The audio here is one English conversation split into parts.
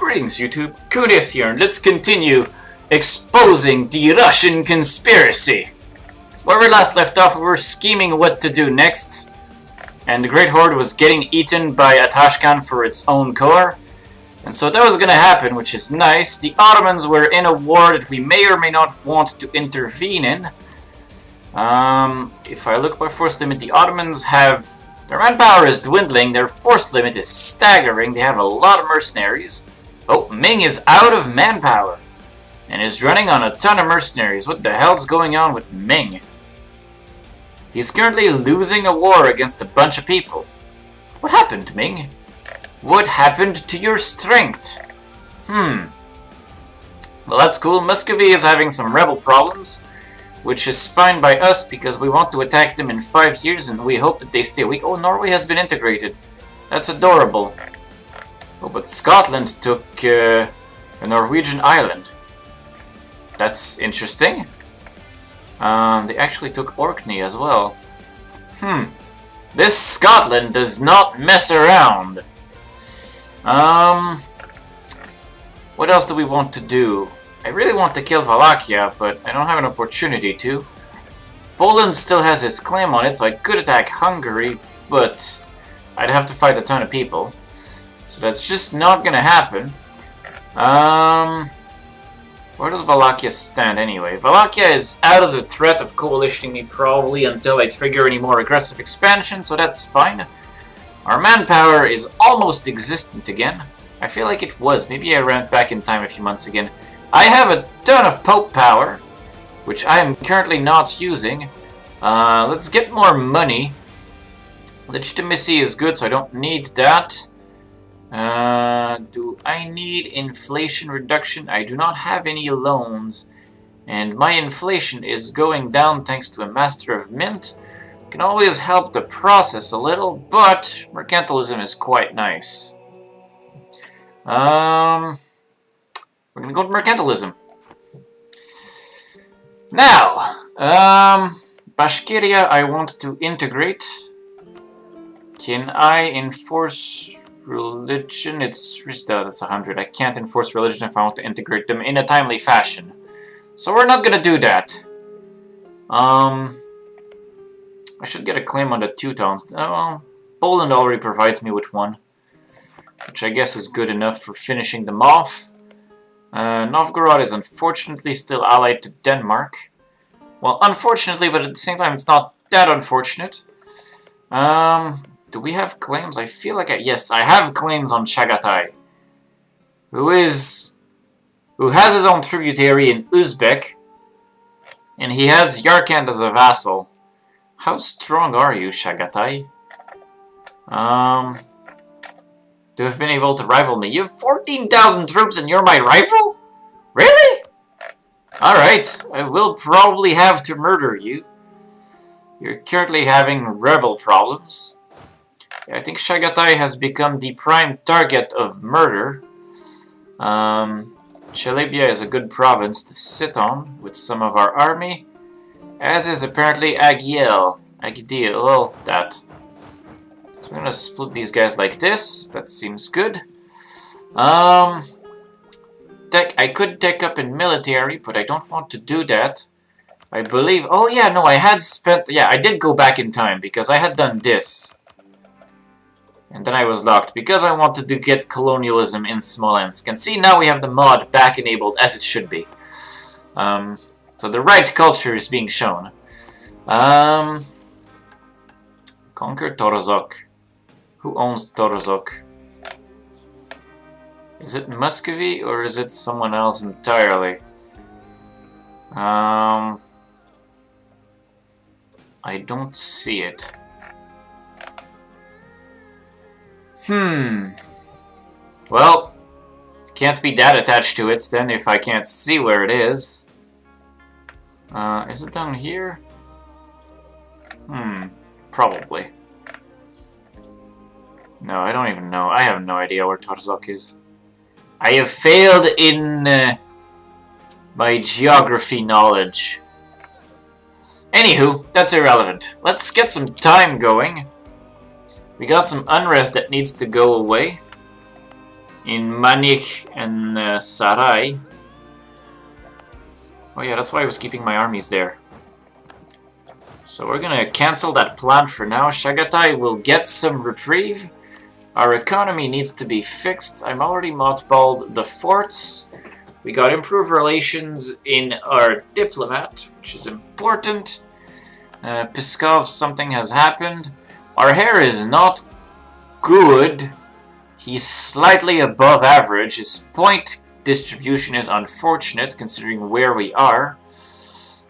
Greetings YouTube, Khundes here, and let's continue exposing the Russian conspiracy. Where we last left off, we were scheming what to do next, and the Great Horde was getting eaten by Atashkan for its own core, and so that was gonna happen, which is nice. The Ottomans were in a war that we may or may not want to intervene in. If I look by force limit, the Ottomans have... their manpower is dwindling, their force limit is staggering, they have a lot of mercenaries. Oh, Ming is out of manpower and is running on a ton of mercenaries. What the hell's going on with Ming? He's currently losing a war against a bunch of people. What happened, Ming? What happened to your strength? Well, that's cool. Muscovy is having some rebel problems, which is fine by us because we want to attack them in 5 years and we hope that they stay weak. Oh, Norway has been integrated. That's adorable. Oh, but Scotland took a Norwegian island. That's interesting. They actually took Orkney as well. This Scotland does not mess around. What else do we want to do? I really want to kill Wallachia, but I don't have an opportunity to. Poland still has his claim on it, so I could attack Hungary, but I'd have to fight a ton of people. So that's just not gonna happen. Where does Wallachia stand anyway? Wallachia is out of the threat of coalitioning me probably until I trigger any more aggressive expansion, so that's fine. Our manpower is almost existent again. I feel like it was. Maybe I ran back in time a few months again. I have a ton of Pope power, which I am currently not using. Let's get more money. Legitimacy is good, so I don't need that. Do I need inflation reduction? I do not have any loans, and my inflation is going down thanks to a Master of Mint. Can always help the process a little, but mercantilism is quite nice. We're gonna go to mercantilism. Now, Bashkiria I want to integrate. Can I enforce religion? It's that's 100. I can't enforce religion if I want to integrate them in a timely fashion. So we're not gonna do that. I should get a claim on the Teutons. Oh, Poland already provides me with one, which I guess is good enough for finishing them off. Novgorod is unfortunately still allied to Denmark. Well, unfortunately, but at the same time, it's not that unfortunate. Do we have claims? I feel like yes, I have claims on Chagatai, who has his own tributary in Uzbek, and he has Yarkand as a vassal. How strong are you, Chagatai? To have been able to rival me. You have 14,000 troops and you're my rival? Really? Alright, I will probably have to murder you. You're currently having rebel problems. I think Chagatai has become the prime target of murder. Chalybia is a good province to sit on with some of our army, as is apparently Agdiel, well, that. So I'm gonna split these guys like this. That seems good. I could take up in military, but I don't want to do that. I believe... oh yeah, no, I had spent... yeah, I did go back in time because I had done this. And then I was locked because I wanted to get colonialism in Smolensk. And see, now we have the mod back enabled as it should be. So the right culture is being shown. Conquer Torozok. Who owns Torozok? Is it Muscovy or is it someone else entirely? I don't see it. Well, can't be that attached to it then if I can't see where it is. Is it down here? Probably. No, I don't even know. I have no idea where Torzok is. I have failed in my geography knowledge. Anywho, that's irrelevant. Let's get some time going. We got some unrest that needs to go away. in Manich and Sarai. Oh yeah, that's why I was keeping my armies there. So we're gonna cancel that plan for now. Chagatai will get some reprieve. Our economy needs to be fixed. I'm already mothballed the forts. We got improved relations in our diplomat, which is important. Pskov, something has happened. Our hair is not good. He's slightly above average. His point distribution is unfortunate considering where we are.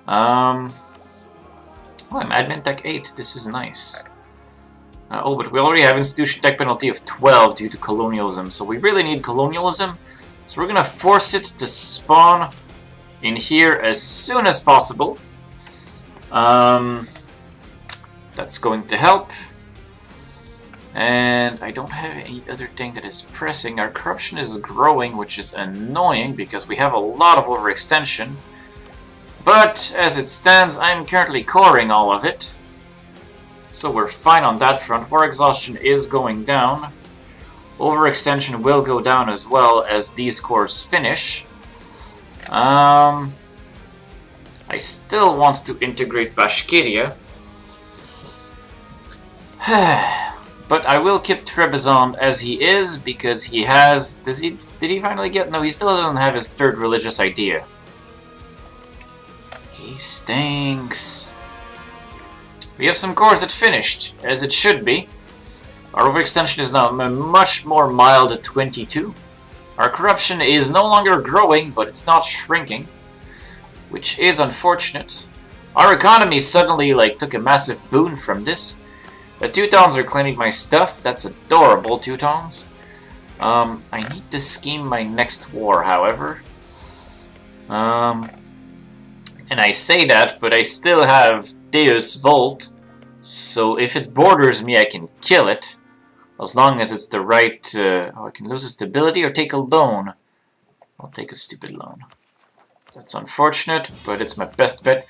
Oh, I'm admin tech 8. This is nice. Oh, but we already have institution tech penalty of 12 due to colonialism, so we really need colonialism. So we're gonna force it to spawn in here as soon as possible. That's going to help. And I don't have any other thing that is pressing. Our corruption is growing, which is annoying because we have a lot of overextension. But as it stands, I'm currently coring all of it. So we're fine on that front. War exhaustion is going down. Overextension will go down as well as these cores finish. I still want to integrate Bashkiria. But I will keep Trebizond as he is because he has... Did he finally get... No, he still doesn't have his third religious idea. He stinks. We have some cores that finished, as it should be. Our overextension is now much more mild at 22. Our corruption is no longer growing, but it's not shrinking, which is unfortunate. Our economy suddenly took a massive boon from this. The Teutons are claiming my stuff. That's adorable, Teutons. I need to scheme my next war, however. And I say that, but I still have Deus Volt, so if it borders me, I can kill it. As long as it's the right... oh, I can lose a stability or take a loan. I'll take a stupid loan. That's unfortunate, but it's my best bet.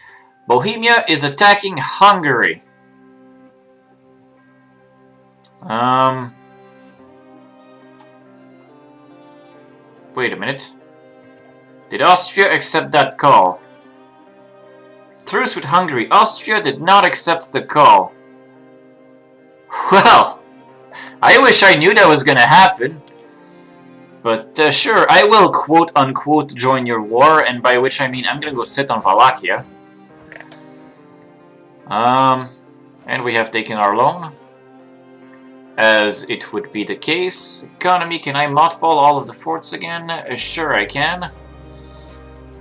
Bohemia is attacking Hungary. Wait a minute. Did Austria accept that call? Truce with Hungary. Austria did not accept the call. Well, I wish I knew that was gonna happen. But sure, I will quote-unquote join your war, and by which I mean I'm gonna go sit on Wallachia. And we have taken our loan. As it would be the case. Economy, can I mothball all of the forts again? Sure I can.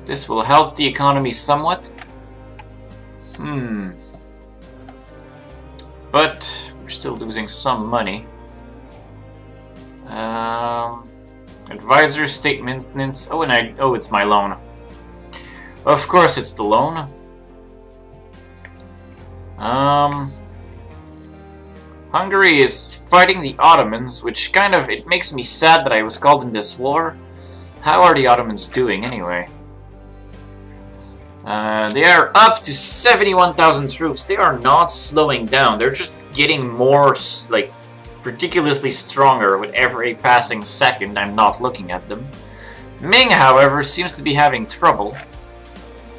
This will help the economy somewhat. But we're still losing some money. Advisor, state maintenance. Oh, and it's my loan. Of course it's the loan. Hungary is fighting the Ottomans, which it makes me sad that I was called in this war. How are the Ottomans doing anyway? They are up to 71,000 troops. They are not slowing down. They're just getting more, ridiculously stronger with every passing second I'm not looking at them. Ming, however, seems to be having trouble.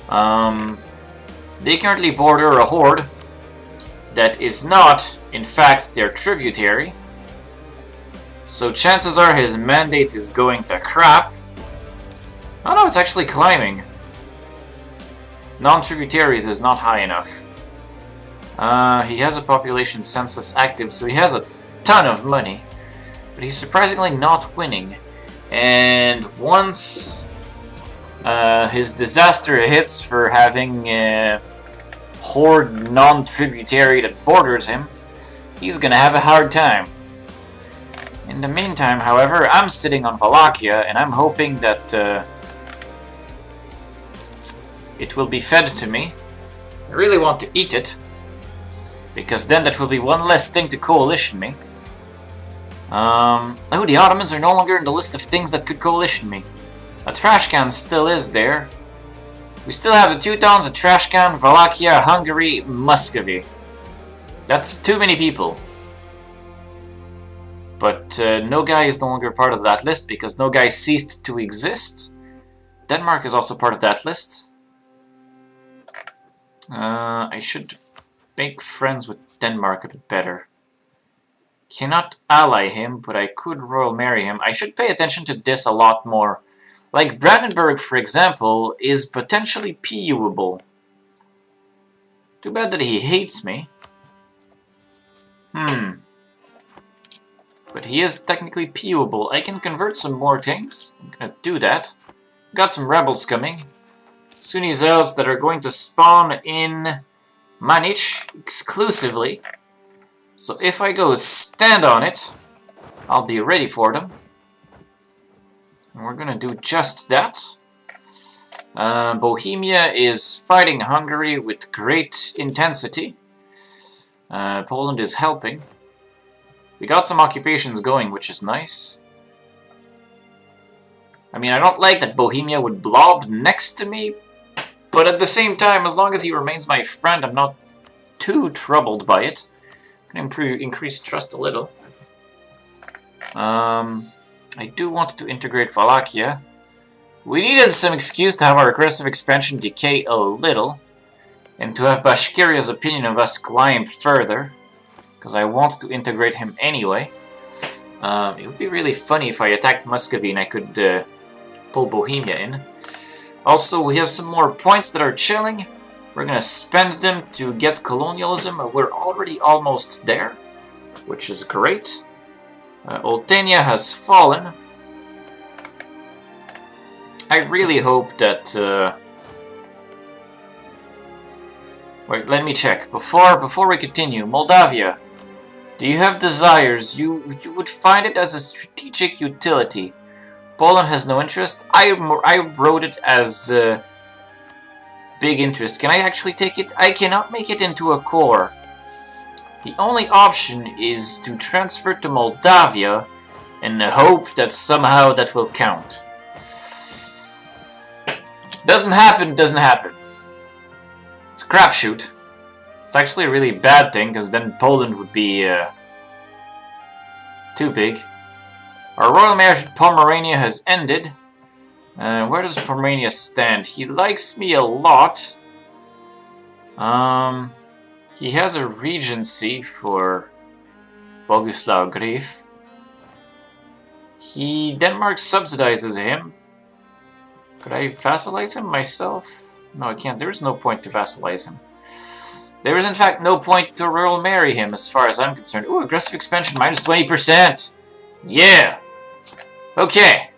They currently border a horde that is not, in fact, their tributary. So chances are his mandate is going to crap. Oh no, it's actually climbing. Non-tributaries is not high enough. He has a population census active, so he has a ton of money. But he's surprisingly not winning. And once his disaster hits for having a horde non-tributary that borders him, he's gonna have a hard time. In the meantime, however, I'm sitting on Wallachia, and I'm hoping that it will be fed to me. I really want to eat it, because then that will be one less thing to coalition me. Oh, the Ottomans are no longer in the list of things that could coalition me. A trash can still is there. We still have the Teutons, a trash can, Wallachia, Hungary, Muscovy. That's too many people. But Nogai is no longer part of that list because Nogai ceased to exist. Denmark is also part of that list. I should make friends with Denmark a bit better. Cannot ally him, but I could royal marry him. I should pay attention to this a lot more. Like Brandenburg, for example, is potentially PUable. Too bad that he hates me. But he is technically PUable. I can convert some more things. I'm gonna do that. Got some rebels coming. Sunni zealots that are going to spawn in Manich exclusively. So if I go stand on it, I'll be ready for them. And we're gonna do just that. Bohemia is fighting Hungary with great intensity. Poland is helping. We got some occupations going, which is nice. I mean, I don't like that Bohemia would blob next to me, but at the same time, as long as he remains my friend, I'm not too troubled by it. I can increase trust a little. I do want to integrate Wallachia. We needed some excuse to have our aggressive expansion decay a little, and to have Bashkiria's opinion of us climb further, because I want to integrate him anyway. It would be really funny if I attacked Muscovy and I could pull Bohemia in. Also, we have some more points that are chilling. We're gonna spend them to get colonialism. We're already almost there, which is great. Oltenia has fallen. I really hope that... Wait, let me check. Before we continue, Moldavia. Do you have desires? You would find it as a strategic utility. Poland has no interest. I wrote it as big interest. Can I actually take it? I cannot make it into a core. The only option is to transfer to Moldavia and hope that somehow that will count. Doesn't happen, doesn't happen. It's a crapshoot. It's actually a really bad thing, because then Poland would be too big. Our royal marriage with Pomerania has ended. Where does Pomerania stand? He likes me a lot. He has a regency for Boguslav Grif. Denmark subsidizes him. Could I vassalize him myself? No, I can't. There is no point to vassalize him. There is in fact no point to royal marry him as far as I'm concerned. Ooh, aggressive expansion, minus 20%! Yeah! Okay.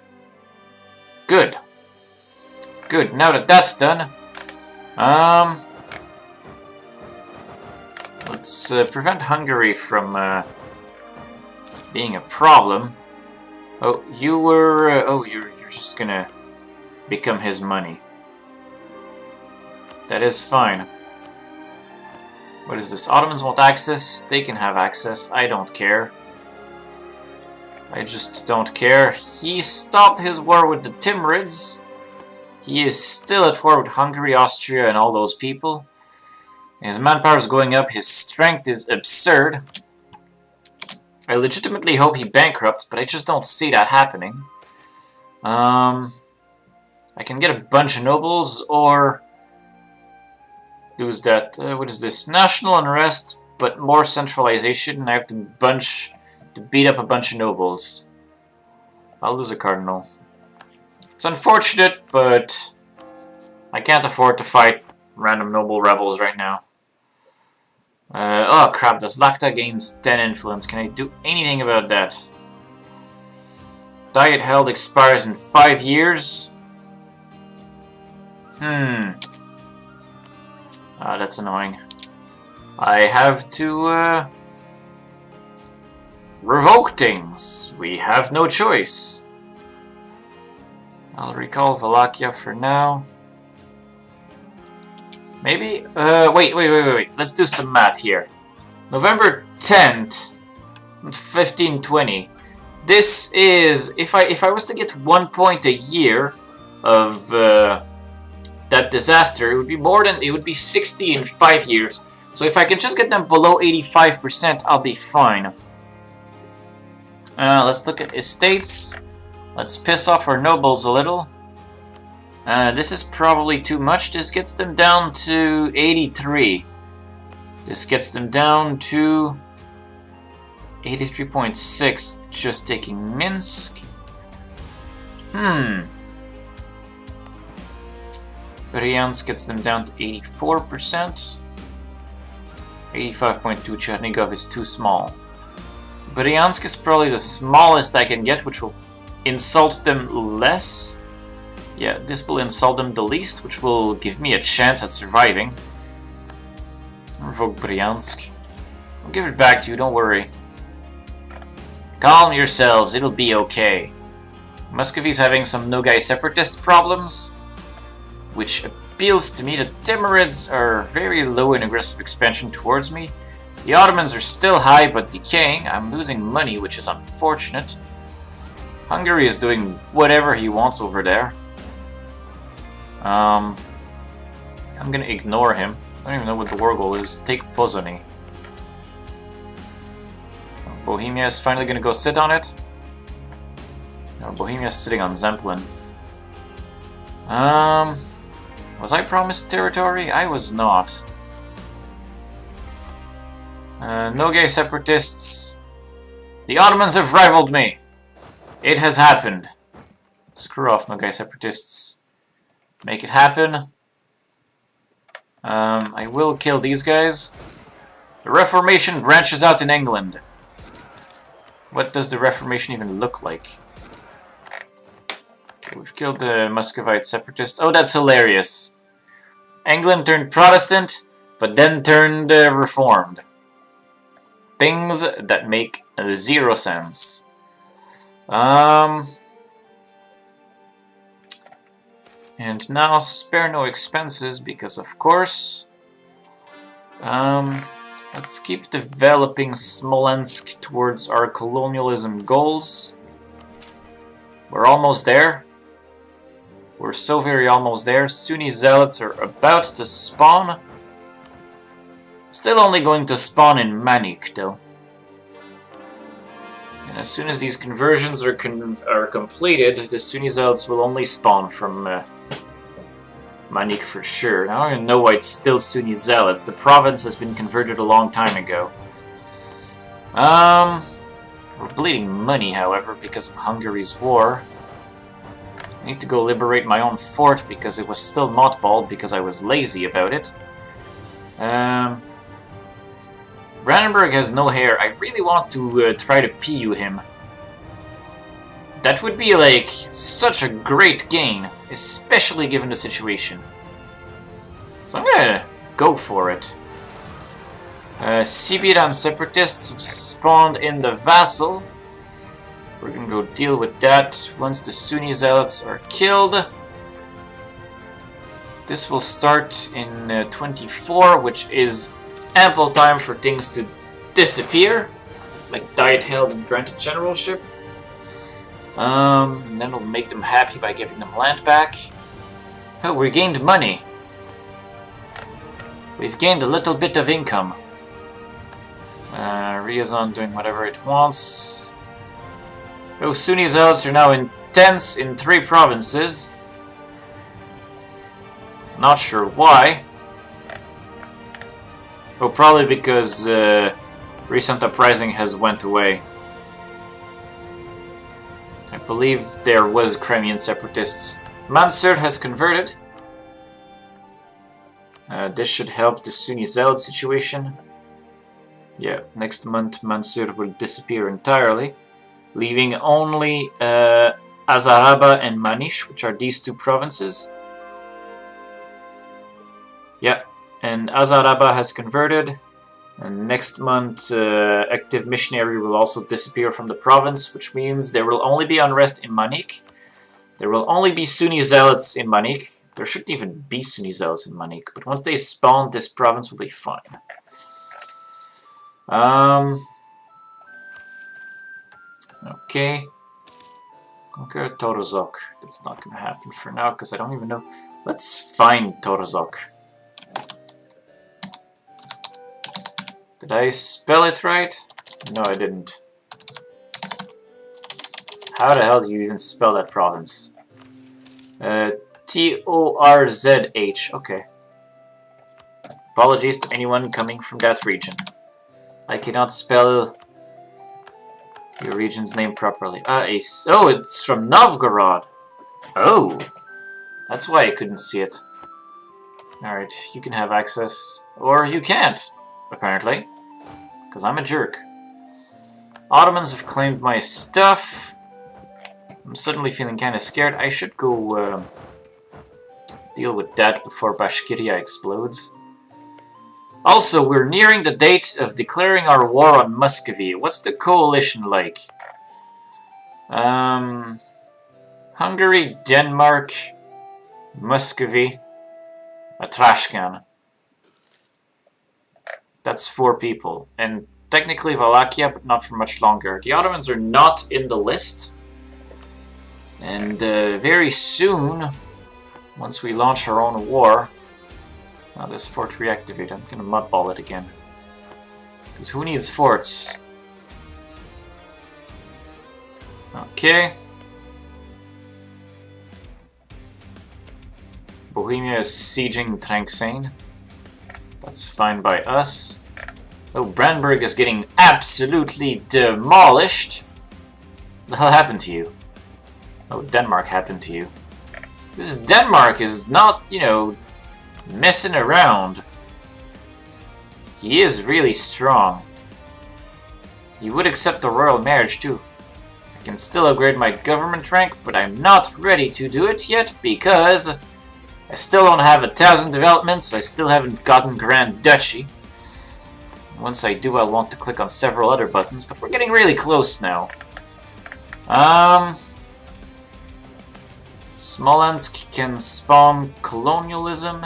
Good. Good, now that that's done, let's prevent Hungary from being a problem. Oh, you were... oh, you're just gonna become his money. That is fine. What is this? Ottomans want access. They can have access. I don't care. I just don't care. He stopped his war with the Timurids. He is still at war with Hungary, Austria, and all those people. His manpower is going up. His strength is absurd. I legitimately hope he bankrupts, but I just don't see that happening. I can get a bunch of nobles, or lose that. What is this? National unrest, but more centralization. And I have to beat up a bunch of nobles. I'll lose a cardinal. It's unfortunate, but I can't afford to fight random noble rebels right now. Oh crap, the Zlakta gains 10 influence. Can I do anything about that? Diet held expires in 5 years. That's annoying. I have to revoke things. We have no choice. I'll recall Wallachia for now. Maybe? Wait. Let's do some math here. November 10th, 1520. This is... If I was to get 1 point a year of that disaster, it would be more than... It would be 60 in 5 years. So if I can just get them below 85%, I'll be fine. Let's look at estates. Let's piss off our nobles a little. This is probably too much. This gets them down to 83. This gets them down to 83.6, just taking Minsk. Bryansk gets them down to 84%. 85.2, Chernigov is too small. Bryansk is probably the smallest I can get, which will insult them less. Yeah, this will insult them the least, which will give me a chance at surviving. Revoke Bryansk. I'll give it back to you, don't worry. Calm yourselves, it'll be okay. Muscovy's having some Nogai separatist problems, which appeals to me. The Timurids are very low in aggressive expansion towards me. The Ottomans are still high but decaying. I'm losing money, which is unfortunate. Hungary is doing whatever he wants over there. I'm gonna ignore him. I don't even know what the war goal is. Take Pozsony. Bohemia is finally gonna go sit on it. No, Bohemia is sitting on Zemplin. Was I promised territory? I was not. Nogai separatists. The Ottomans have rivaled me. It has happened. Screw off, Nogai separatists. Make it happen. I will kill these guys. The Reformation branches out in England. What does the Reformation even look like? Okay, we've killed the Muscovite separatists. Oh, that's hilarious. England turned Protestant, but then turned Reformed. Things that make zero sense. And now spare no expenses, because of course. Let's keep developing Smolensk towards our colonialism goals. We're almost there. We're so very almost there. Sunni zealots are about to spawn. Still only going to spawn in Manik, though. And as soon as these conversions are completed, the Sunni zealots will only spawn from Manik for sure. Now I don't even know why it's still Sunni zealots. The province has been converted a long time ago. We're bleeding money, however, because of Hungary's war. I need to go liberate my own fort because it was still mothballed because I was lazy about it. Brandenburg has no hair. I really want to try to PU him. That would be like such a great gain, especially given the situation. So I'm gonna go for it. Sibiran separatists have spawned in the vassal. We're gonna go deal with that once the Sunni zealots are killed. This will start in 24, which is ample time for things to disappear, like Diet held and granted generalship. And then we'll make them happy by giving them land back. Oh, we gained money. We've gained a little bit of income. Ryazan doing whatever it wants. Oh, Sunni zealots are now intense in 3 provinces. Not sure why. Oh, probably because recent uprising has went away. I believe there was Crimean separatists. Mansur has converted. This should help the Sunni zealot situation. Yeah, next month Mansur will disappear entirely, leaving only Azaraba and Manish, which are these 2 provinces. Yeah, and Azaraba has converted. And next month, active missionary will also disappear from the province, which means there will only be unrest in Manik. There will only be Sunni zealots in Manik. There shouldn't even be Sunni zealots in Manik, but once they spawn, this province will be fine. Okay. Conquer Torozok. That's not going to happen for now, because I don't even know. Let's find Torozok. Did I spell it right? No, I didn't. How the hell do you even spell that province? Torzh. Okay. Apologies to anyone coming from that region. I cannot spell your region's name properly. Oh, it's from Novgorod. Oh, that's why I couldn't see it. Alright, you can have access. Or you can't, apparently. Because I'm a jerk. Ottomans have claimed my stuff. I'm suddenly feeling kind of scared. I should go deal with that before Bashkiria explodes. Also, we're nearing the date of declaring our war on Muscovy. What's the coalition like? Hungary, Denmark, Muscovy, Atrashkan. That's 4 people. And technically Wallachia, but not for much longer. The Ottomans are not in the list. And very soon, once we launch our own war... Now this fort reactivated. I'm gonna mudball it again. Because who needs forts? Okay. Bohemia is sieging Tranxane. That's fine by us. Oh, Brandenburg is getting absolutely demolished. What the hell happened to you? Oh, Denmark happened to you. This Denmark is not, you know, messing around. He is really strong. He would accept the royal marriage too. I can still upgrade my government rank, but I'm not ready to do it yet because I still don't have 1,000 developments, so I still haven't gotten Grand Duchy. Once I do, I'll want to click on several other buttons, but we're getting really close now. Smolensk can spawn colonialism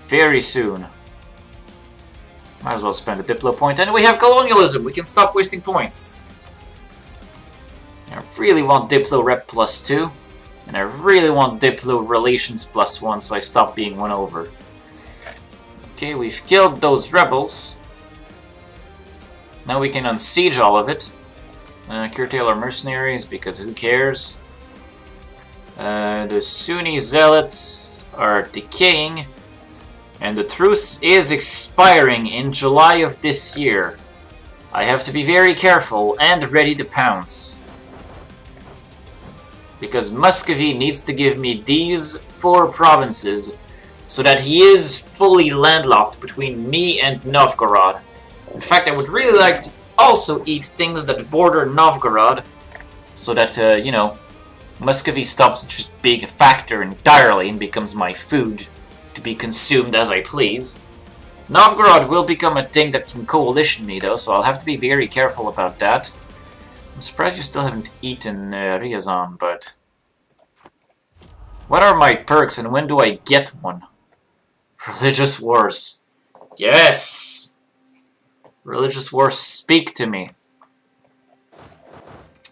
very soon. Might as well spend a Diplo point, and we have colonialism! We can stop wasting points. I really want Diplo Rep +2, and I really want Diplo Relations +1, so I stop being won over. Okay, we've killed those rebels. Now we can unsiege all of it. Curtail our mercenaries, because who cares? The Sunni zealots are decaying, and the truce is expiring in July of this year. I have to be very careful and ready to pounce. Because Muscovy needs to give me these 4 provinces so that he is fully landlocked between me and Novgorod. In fact, I would really like to also eat things that border Novgorod so that, you know, Muscovy stops just being a factor entirely and becomes my food to be consumed as I please. Novgorod will become a thing that can coalition me though, so I'll have to be very careful about that. I'm surprised you still haven't eaten Ryazan, but... What are my perks and when do I get one? Religious wars. Yes! Religious wars, speak to me.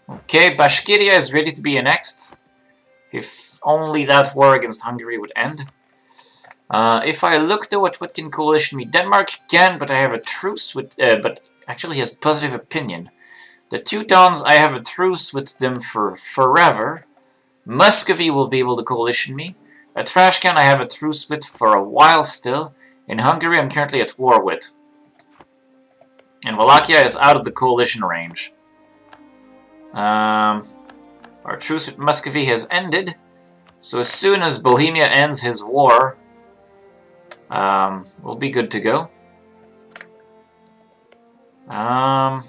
Okay, Bashkiria is ready to be annexed. If only that war against Hungary would end. If I look though at what can coalition me, Denmark can, but I have a truce with... but actually has positive opinion. The Teutons, I have a truce with them for forever. Muscovy will be able to coalition me. Atrashkan I have a truce with for a while still. In Hungary I'm currently at war with. And Wallachia is out of the coalition range. Our truce with Muscovy has ended. So as soon as Bohemia ends his war, we'll be good to go. Can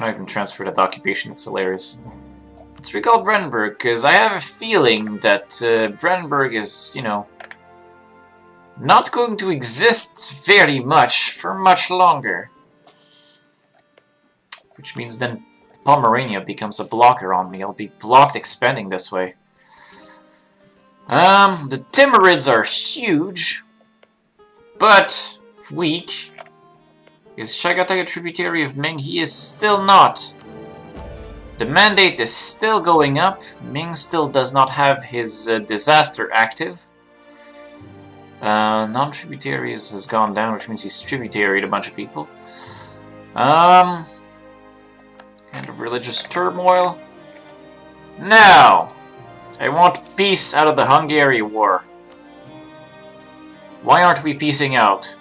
I even transfer that occupation? It's hilarious. Let's recall Brandenburg, because I have a feeling that Brandenburg is, you know, not going to exist very much for much longer. Which means then Pomerania becomes a blocker on me. I'll be blocked expanding this way. The Timurids are huge, but weak. Is Chagatai a tributary of Ming? He is still not. The mandate is still going up. Ming still does not have his disaster active. Non-tributaries has gone down, which means he's tributaried a bunch of people. End of religious turmoil. Now, I want peace out of the Hungary war. Why aren't we piecing out?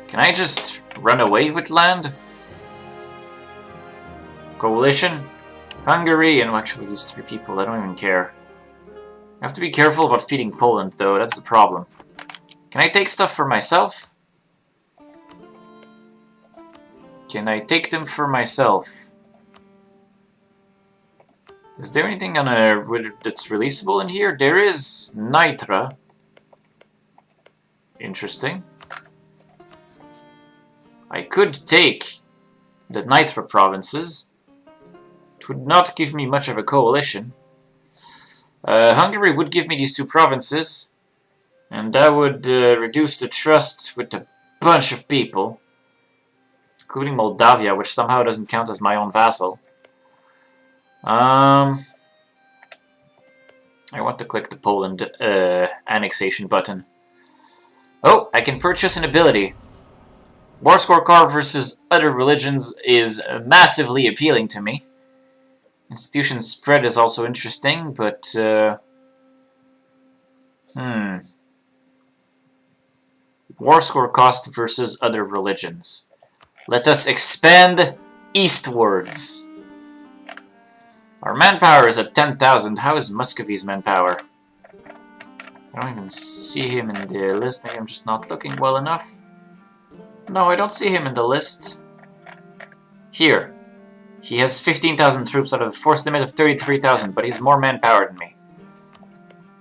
Can I just run away with land? Coalition? Hungary, and actually these 3 people, I don't even care. I have to be careful about feeding Poland, though, that's the problem. Can I take stuff for myself? Can I take them for myself? Is there anything on that's releasable in here? There is Nitra. Interesting. I could take the Nitra provinces. It would not give me much of a coalition. Hungary would give me these 2 provinces, and that would reduce the trust with a bunch of people, including Moldavia, which somehow doesn't count as my own vassal. I want to click the Poland annexation button. Oh, I can purchase an ability. War score card versus other religions is massively appealing to me. Institution spread is also interesting, but war score cost versus other religions. Let us expand eastwards. Our manpower is at 10,000. How is Muscovy's manpower? I don't even see him in the list. Maybe I'm just not looking well enough. No, I don't see him in the list. Here. He has 15,000 troops out of a force limit of 33,000, but he's more manpower than me.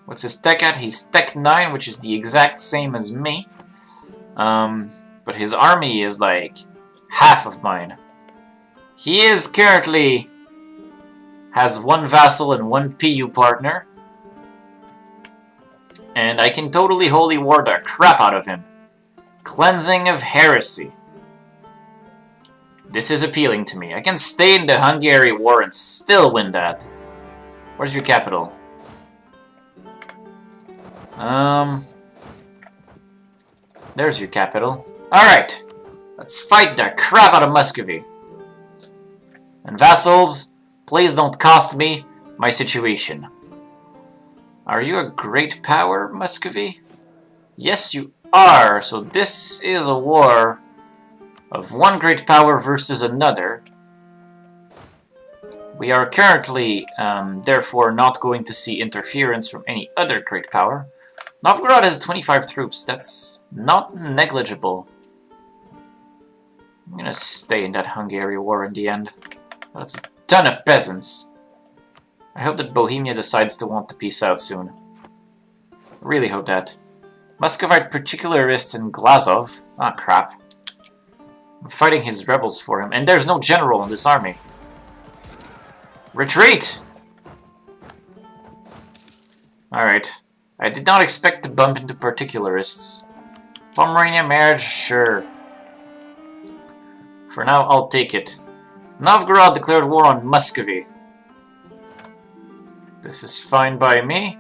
What's his tech at? He's tech 9, which is the exact same as me. But his army is like half of mine. He is currently has 1 vassal and 1 PU partner. And I can totally holy war the crap out of him. Cleansing of heresy. This is appealing to me. I can stay in the Hungary war and still win that. Where's your capital? There's your capital. Alright. Let's fight the crap out of Muscovy. And vassals, please don't cost me my situation. Are you a great power, Muscovy? Yes, you are. So this is a war of 1 great power versus another. We are currently, therefore, not going to see interference from any other great power. Novgorod has 25 troops. That's not negligible. I'm gonna stay in that Hungary war in the end. That's a ton of peasants. I hope that Bohemia decides to want to peace out soon. I really hope that. Muscovite particularists in Glazov. Ah, crap. I'm fighting his rebels for him, and there's no general in this army. Retreat! Alright. I did not expect to bump into particularists. Pomerania marriage, sure. For now, I'll take it. Novgorod declared war on Muscovy. This is fine by me.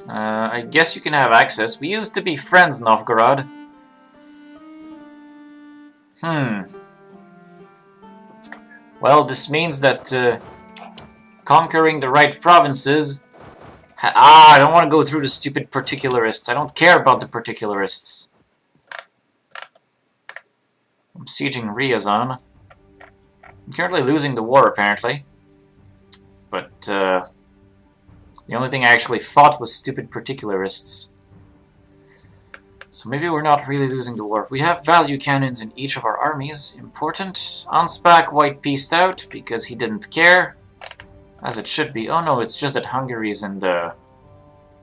I guess you can have access. We used to be friends, Novgorod. Well, this means that conquering the right provinces... I don't want to go through the stupid particularists. I don't care about the particularists. I'm sieging Ryazan. I'm currently losing the war, apparently. But the only thing I actually fought was stupid particularists. So maybe we're not really losing the war. We have value cannons in each of our armies. Important. Anspach white pieced out because he didn't care. As it should be. Oh no, it's just that Hungary's in the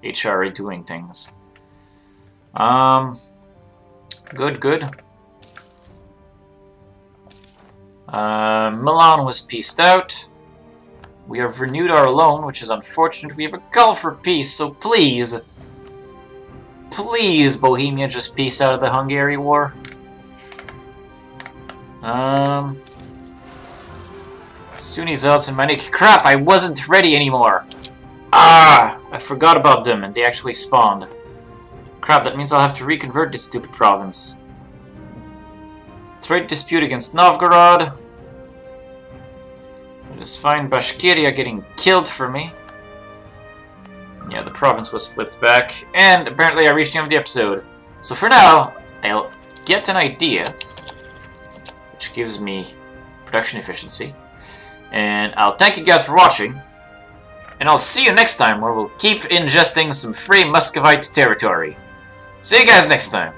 HRA doing things. Good, good. Milan was pieced out. We have renewed our loan, which is unfortunate. We have a call for peace, so please... Please, Bohemia, just peace out of the Hungary war. Sunni Zealots and Manik. Crap, I wasn't ready anymore! Ah! I forgot about them, and they actually spawned. Crap, that means I'll have to reconvert this stupid province. Trade dispute against Novgorod. It's fine. Bashkiria getting killed for me. Yeah, the province was flipped back. And apparently I reached the end of the episode. So for now, I'll get an idea, which gives me production efficiency. And I'll thank you guys for watching. And I'll see you next time, where we'll keep ingesting some free Muscovite territory. See you guys next time.